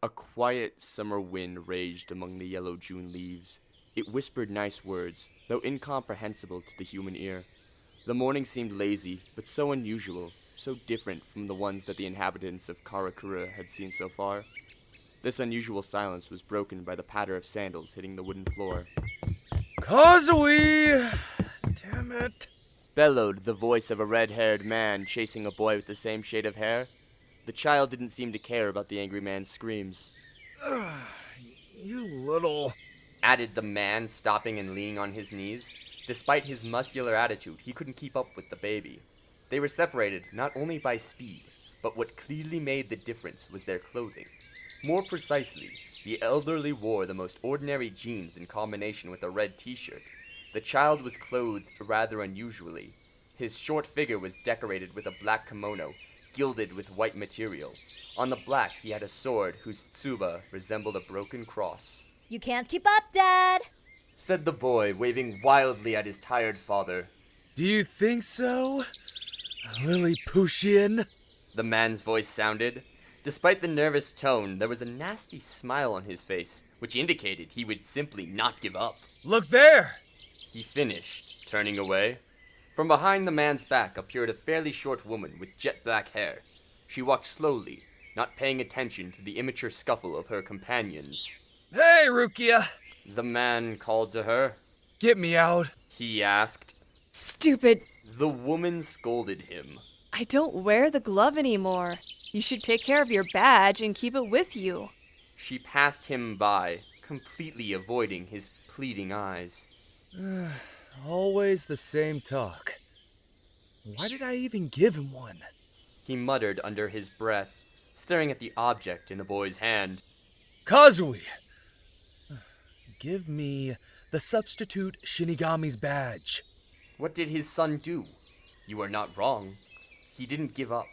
A quiet summer wind raged among the yellow June leaves. It whispered nice words, though incomprehensible to the human ear. The morning seemed lazy, but so unusual, so different from the ones that the inhabitants of Karakura had seen so far. This unusual silence was broken by the patter of sandals hitting the wooden floor. Kazui! Damn it. Bellowed the voice of a red-haired man chasing a boy with the same shade of hair. The child didn't seem to care about the angry man's screams. You little... Added the man, stopping and leaning on his knees. Despite his muscular attitude, he couldn't keep up with the baby. They were separated not only by speed, but what clearly made the difference was their clothing. More precisely, the elderly wore the most ordinary jeans in combination with a red t-shirt. The child was clothed rather unusually. His short figure was decorated with a black kimono, gilded with white material. On the black, he had a sword whose tsuba resembled a broken cross. You can't keep up, Dad! Said the boy, waving wildly at his tired father. Do you think so, Lilliputian? The man's voice sounded. Despite the nervous tone, there was a nasty smile on his face, which indicated he would simply not give up. Look there! He finished, turning away. From behind the man's back appeared a fairly short woman with jet black hair. She walked slowly, not paying attention to the immature scuffle of her companions. Hey, Rukia! The man called to her. Get me out. He asked. Stupid. The woman scolded him. I don't wear the glove anymore. You should take care of your badge and keep it with you. She passed him by, completely avoiding his pleading eyes. Always the same talk. Why did I even give him one? He muttered under his breath, staring at the object in the boy's hand. Kazui! Give me the substitute Shinigami's badge. What did his son do? You are not wrong. He didn't give up.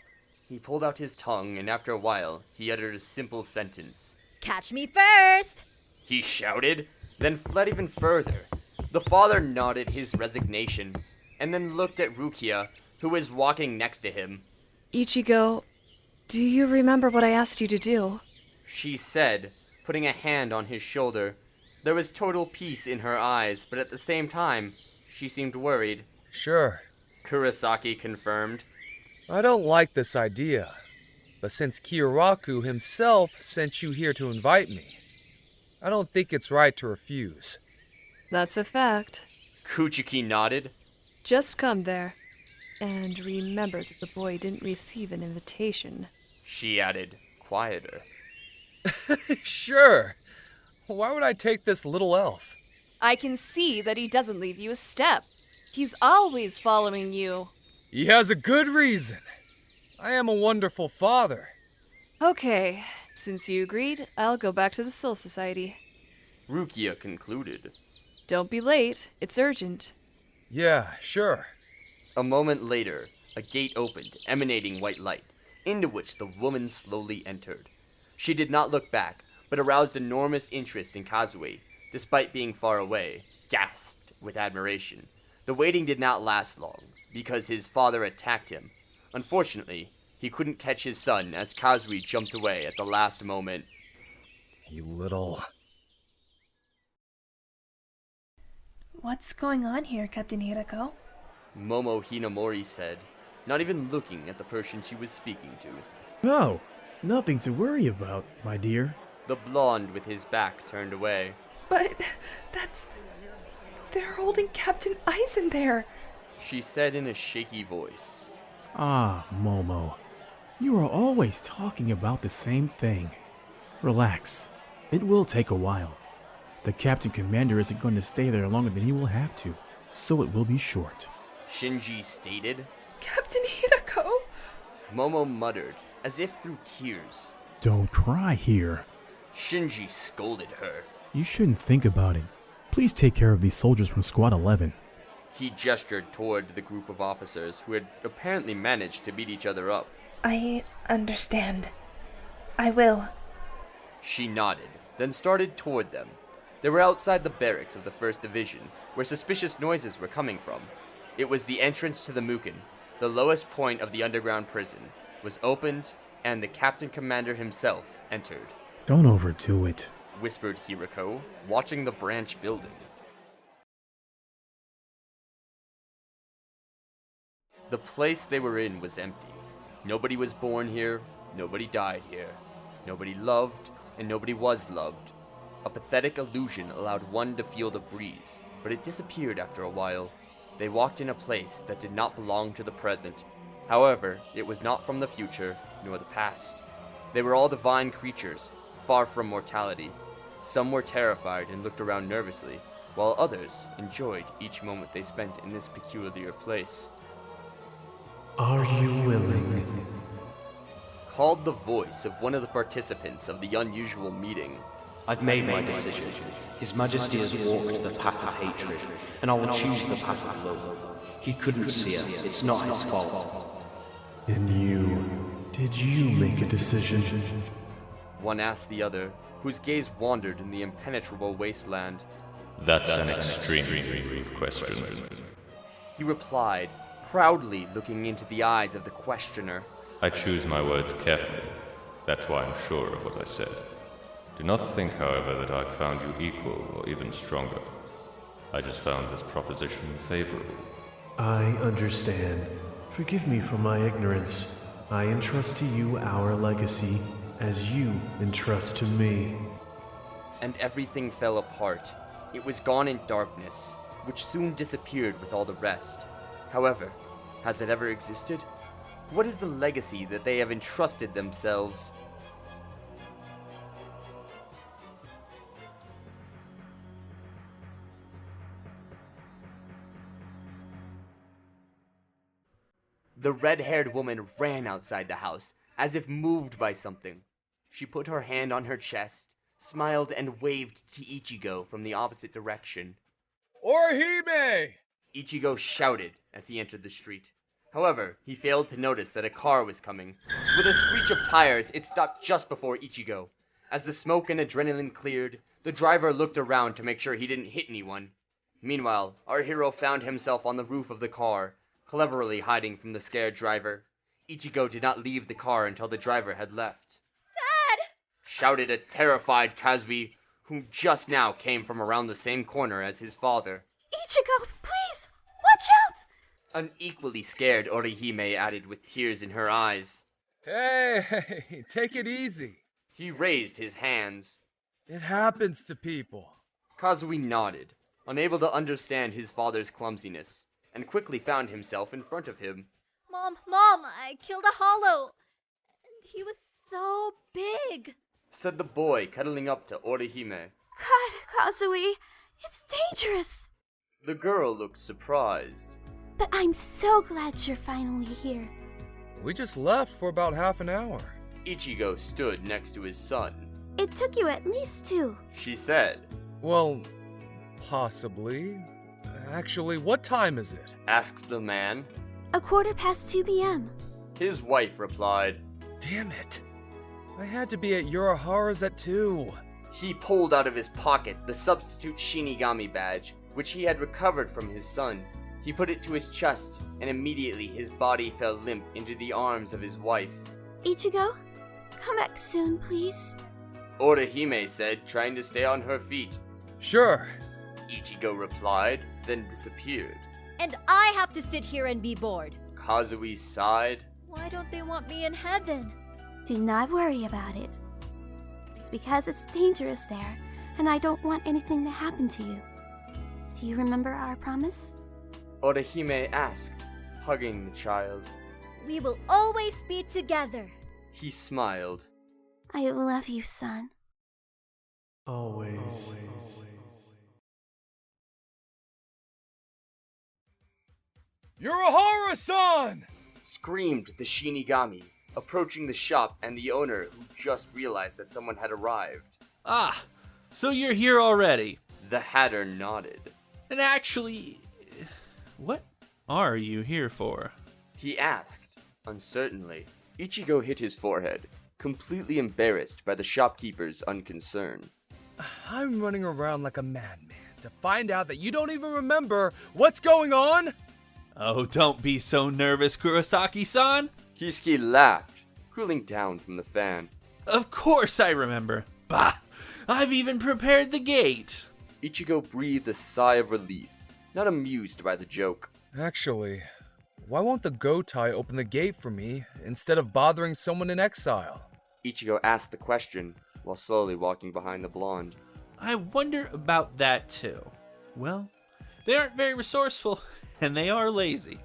He pulled out his tongue, and after a while, he uttered a simple sentence. Catch me first! He shouted, then fled even further. The father nodded his resignation, and then looked at Rukia, who was walking next to him. Ichigo, do you remember what I asked you to do? She said, putting a hand on his shoulder. There was total peace in her eyes, but at the same time, she seemed worried. Sure. Kurosaki confirmed. I don't like this idea, but since Kyoraku himself sent you here to invite me, I don't think it's right to refuse. That's a fact. Kuchiki nodded. Just come there. And remember that the boy didn't receive an invitation. She added, quieter. Sure. Why would I take this little elf? I can see that he doesn't leave you a step. He's always following you. He has a good reason. I am a wonderful father. Okay, since you agreed, I'll go back to the Soul Society. Rukia concluded. Don't be late. It's urgent. Yeah, sure. A moment later, a gate opened, emanating white light, into which the woman slowly entered. She did not look back, but aroused enormous interest in Kazui, despite being far away, gasped with admiration. The waiting did not last long, because his father attacked him. Unfortunately, he couldn't catch his son as Kazui jumped away at the last moment. You little... What's going on here, Captain Hirako? Momo Hinamori said, not even looking at the person she was speaking to. No, nothing to worry about, my dear. The blonde with his back turned away. But that's... They're holding Captain Aizen there. She said in a shaky voice. Ah, Momo. You are always talking about the same thing. Relax. It will take a while. The Captain Commander isn't going to stay there longer than he will have to, so it will be short. Shinji stated. Captain Hirako? Momo muttered, as if through tears. Don't cry here. Shinji scolded her. You shouldn't think about it. Please take care of these soldiers from Squad 11. He gestured toward the group of officers who had apparently managed to beat each other up. I understand. I will. She nodded, then started toward them. They were outside the barracks of the 1st Division, where suspicious noises were coming from. It was the entrance to the Mukin, the lowest point of the underground prison, was opened, and the Captain Commander himself entered. Don't overdo it. whispered Hirako, watching the branch building. The place they were in was empty. Nobody was born here, nobody died here. Nobody loved, and nobody was loved. A pathetic illusion allowed one to feel the breeze, but it disappeared after a while. They walked in a place that did not belong to the present. However, it was not from the future, nor the past. They were all divine creatures, far from mortality. Some were terrified and looked around nervously, while others enjoyed each moment they spent in this peculiar place. Are you willing? Called the voice of one of the participants of the unusual meeting. I've made my decision. His Majesty has walked the path of hatred, and I will choose the path of love. He couldn't see her. It's not his fault. And you, did you make a decision? One asked the other, whose gaze wandered in the impenetrable wasteland. That's an extremely rude question. He replied, proudly looking into the eyes of the questioner. I choose my words carefully. That's why I'm sure of what I said. Do not think, however, that I found you equal or even stronger. I just found this proposition favorable. I understand. Forgive me for my ignorance. I entrust to you our legacy, as you entrust to me. And everything fell apart. It was gone in darkness, which soon disappeared with all the rest. However, has it ever existed? What is the legacy that they have entrusted themselves? The red-haired woman ran outside the house, as if moved by something. She put her hand on her chest, smiled, and waved to Ichigo from the opposite direction. Orihime! Ichigo shouted as he entered the street. However, he failed to notice that a car was coming. With a screech of tires, it stopped just before Ichigo. As the smoke and adrenaline cleared, the driver looked around to make sure he didn't hit anyone. Meanwhile, our hero found himself on the roof of the car, cleverly hiding from the scared driver. Ichigo did not leave the car until the driver had left. Dad! Shouted a terrified Kazui, who just now came from around the same corner as his father. Ichigo, please! Watch out! An equally scared Orihime added with tears in her eyes. Hey, take it easy. He raised his hands. It happens to people. Kazui nodded, unable to understand his father's clumsiness, and quickly found himself in front of him. Mom, I killed a hollow. And he was so big. Said the boy, cuddling up to Orihime. God, Kazui, it's dangerous. The girl looked surprised. But I'm so glad you're finally here. We just left for about half an hour. Ichigo stood next to his son. It took you at least 2. She said. Well, possibly. Actually, what time is it? Asked the man. 2:15 p.m. His wife replied. Damn it. I had to be at Urahara's at 2. He pulled out of his pocket the substitute Shinigami badge, which he had recovered from his son. He put it to his chest, and immediately his body fell limp into the arms of his wife. Ichigo, come back soon, please. Orihime said, trying to stay on her feet. Sure. Ichigo replied, then disappeared. And I have to sit here and be bored. Kazui sighed. Why don't they want me in heaven? Do not worry about it. It's because it's dangerous there, and I don't want anything to happen to you. Do you remember our promise? Orihime asked, hugging the child. We will always be together. He smiled. I love you, son. Always. Urahara-san! Screamed the Shinigami, approaching the shop and the owner, who just realized that someone had arrived. Ah, so you're here already. The Hatter nodded. And actually, what are you here for? He asked, uncertainly. Ichigo hit his forehead, completely embarrassed by the shopkeeper's unconcern. I'm running around like a madman to find out that you don't even remember what's going on? Oh, don't be so nervous, Kurosaki-san. Kisuke laughed, cooling down from the fan. Of course I remember. Bah! I've even prepared the gate! Ichigo breathed a sigh of relief, not amused by the joke. Actually, why won't the Gotai open the gate for me instead of bothering someone in exile? Ichigo asked the question while slowly walking behind the blonde. I wonder about that too. Well, they aren't very resourceful, and they are lazy.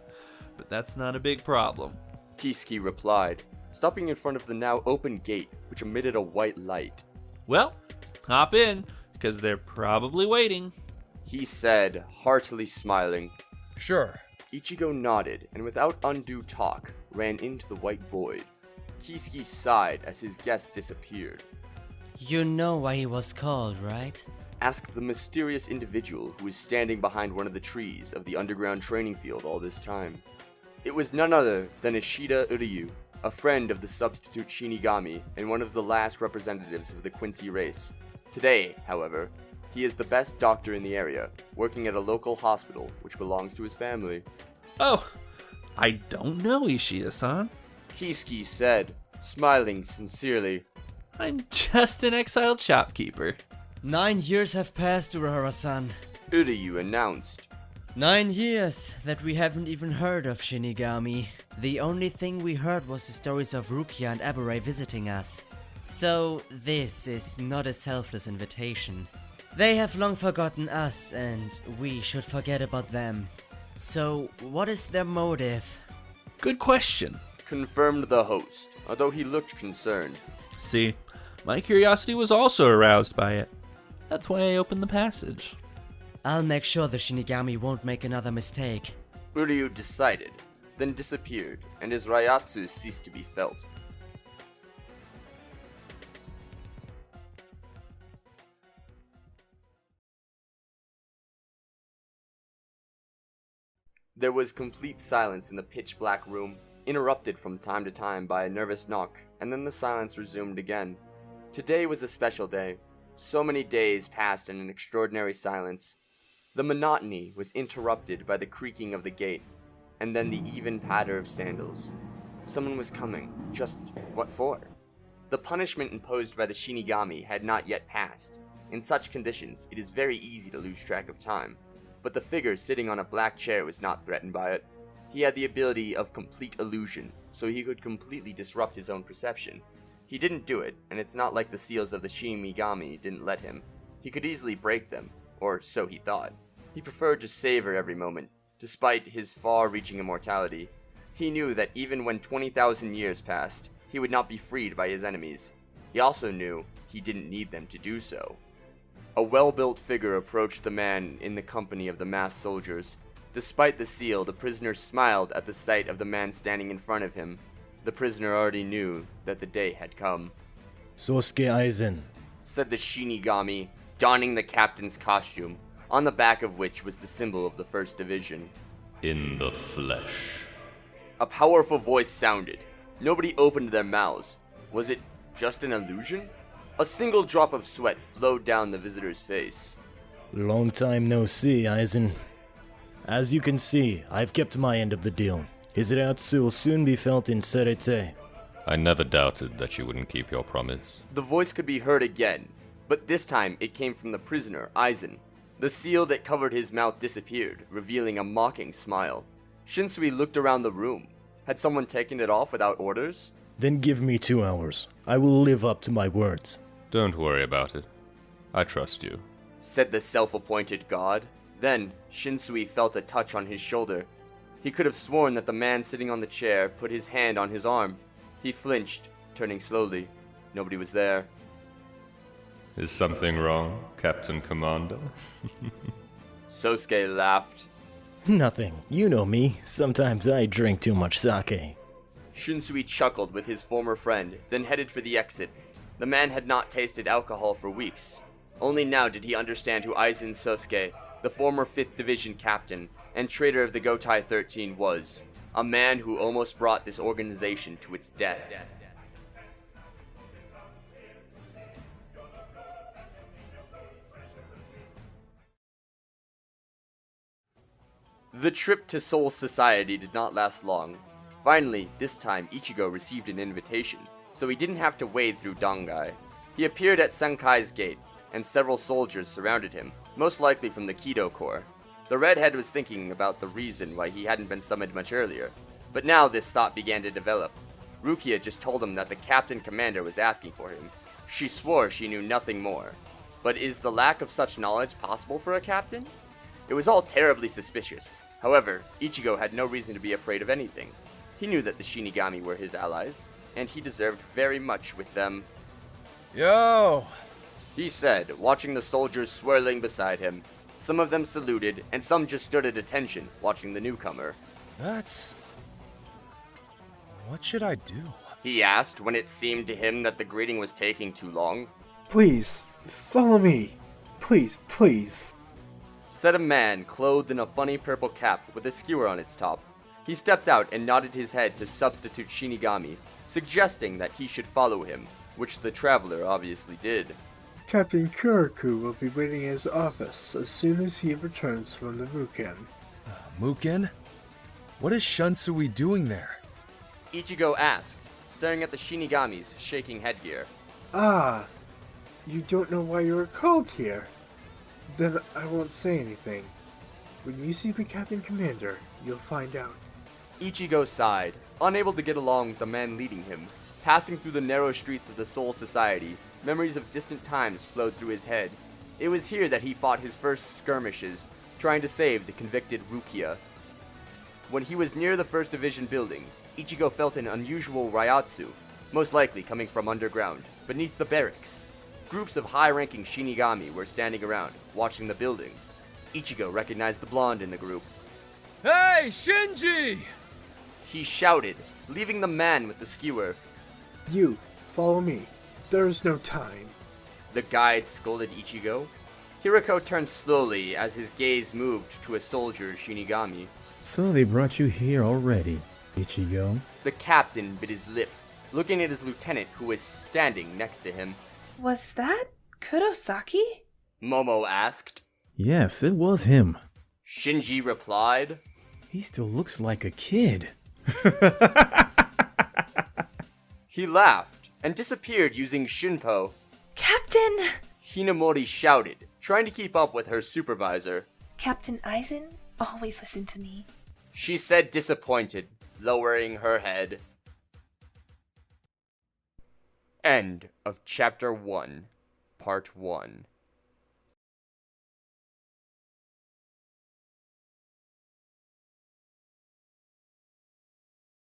But that's not a big problem. Kisuke replied, stopping in front of the now open gate, which emitted a white light. Well, hop in, because they're probably waiting. He said, heartily smiling. Sure. Ichigo nodded, and without undue talk, ran into the white void. Kisuke sighed as his guest disappeared. You know why he was called, right? Asked the mysterious individual who was standing behind one of the trees of the underground training field all this time. It was none other than Ishida Uryu, a friend of the substitute Shinigami and one of the last representatives of the Quincy race. Today, however, he is the best doctor in the area, working at a local hospital which belongs to his family. Oh, I don't know Ishida-san. Kisuke said, smiling sincerely. I'm just an exiled shopkeeper. 9 years have passed, Urahara-san. Uryu announced. 9 years that we haven't even heard of Shinigami. The only thing we heard was the stories of Rukia and Abure visiting us. So this is not a selfless invitation. They have long forgotten us, and we should forget about them. So what is their motive? Good question. Confirmed the host, although he looked concerned. See, my curiosity was also aroused by it. That's why I opened the passage. I'll make sure the Shinigami won't make another mistake. Uryu decided, then disappeared, and his Ryatsu ceased to be felt. There was complete silence in the pitch-black room, interrupted from time to time by a nervous knock, and then the silence resumed again. Today was a special day. So many days passed in an extraordinary silence. The monotony was interrupted by the creaking of the gate, and then the even patter of sandals. Someone was coming. Just what for? The punishment imposed by the Shinigami had not yet passed. In such conditions, it is very easy to lose track of time. But the figure sitting on a black chair was not threatened by it. He had the ability of complete illusion, so he could completely disrupt his own perception. He didn't do it, and it's not like the seals of the Shinigami didn't let him. He could easily break them, or so he thought. He preferred to savor every moment. Despite his far-reaching immortality, he knew that even when 20,000 years passed, he would not be freed by his enemies. He also knew he didn't need them to do so. A well-built figure approached the man in the company of the masked soldiers. Despite the seal, the prisoner smiled at the sight of the man standing in front of him. The prisoner already knew that the day had come. Sōsuke Aizen, said the Shinigami, donning the captain's costume, on the back of which was the symbol of the First Division. In the flesh. A powerful voice sounded. Nobody opened their mouths. Was it just an illusion? A single drop of sweat flowed down the visitor's face. Long time no see, Aizen. As you can see, I've kept my end of the deal. His Ryatsu will soon be felt in Seterra. I never doubted that you wouldn't keep your promise. The voice could be heard again, but this time it came from the prisoner, Aizen. The seal that covered his mouth disappeared, revealing a mocking smile. Shinsui looked around the room. Had someone taken it off without orders? Then give me 2 hours. I will live up to my words. Don't worry about it. I trust you, said the self-appointed god. Then, Shinsui felt a touch on his shoulder. He could have sworn that the man sitting on the chair put his hand on his arm. He flinched, turning slowly. Nobody was there. Is something wrong, Captain Commander? Sōsuke laughed. Nothing. You know me. Sometimes I drink too much sake. Shinsui chuckled with his former friend, then headed for the exit. The man had not tasted alcohol for weeks. Only now did he understand who Aizen Sōsuke, the former 5th Division captain and traitor of the Gotai 13, was. A man who almost brought this organization to its death. The trip to Soul Society did not last long. Finally, this time Ichigo received an invitation, so he didn't have to wade through Dangai. He appeared at Senkai's gate, and several soldiers surrounded him, most likely from the Kido Corps. The redhead was thinking about the reason why he hadn't been summoned much earlier, but now this thought began to develop. Rukia just told him that the captain commander was asking for him. She swore she knew nothing more. But is the lack of such knowledge possible for a captain? It was all terribly suspicious. However, Ichigo had no reason to be afraid of anything. He knew that the Shinigami were his allies, and he deserved very much with them. Yo! He said, watching the soldiers swirling beside him. Some of them saluted, and some just stood at attention, watching the newcomer. What should I do? He asked when it seemed to him that the greeting was taking too long. Please, follow me. Please, please. Said a man clothed in a funny purple cap with a skewer on its top. He stepped out and nodded his head to substitute Shinigami, suggesting that he should follow him, which the traveler obviously did. Captain Kurosaki will be waiting in his office as soon as he returns from the Muken. Muken? What is Shunsui doing there? Ichigo asked, staring at the Shinigami's shaking headgear. Ah, you don't know why you were called here? Then I won't say anything. When you see the Captain Commander, you'll find out. Ichigo sighed, unable to get along with the man leading him. Passing through the narrow streets of the Soul Society, memories of distant times flowed through his head. It was here that he fought his first skirmishes, trying to save the convicted Rukia. When he was near the First Division building, Ichigo felt an unusual Ryatsu, most likely coming from underground, beneath the barracks. Groups of high-ranking Shinigami were standing around, watching the building. Ichigo recognized the blonde in the group. Hey, Shinji! He shouted, leaving the man with the skewer. You, follow me. There is no time. The guide scolded Ichigo. Hirako turned slowly as his gaze moved to a soldier Shinigami. So they brought you here already, Ichigo. The captain bit his lip, looking at his lieutenant who was standing next to him. Was that Kurosaki? Momo asked. Yes, it was him. Shinji replied. He still looks like a kid. He laughed and disappeared using Shinpo. Captain! Hinamori shouted, trying to keep up with her supervisor. Captain Aizen, always listen to me. She said disappointed, lowering her head. End of Chapter 1, Part 1.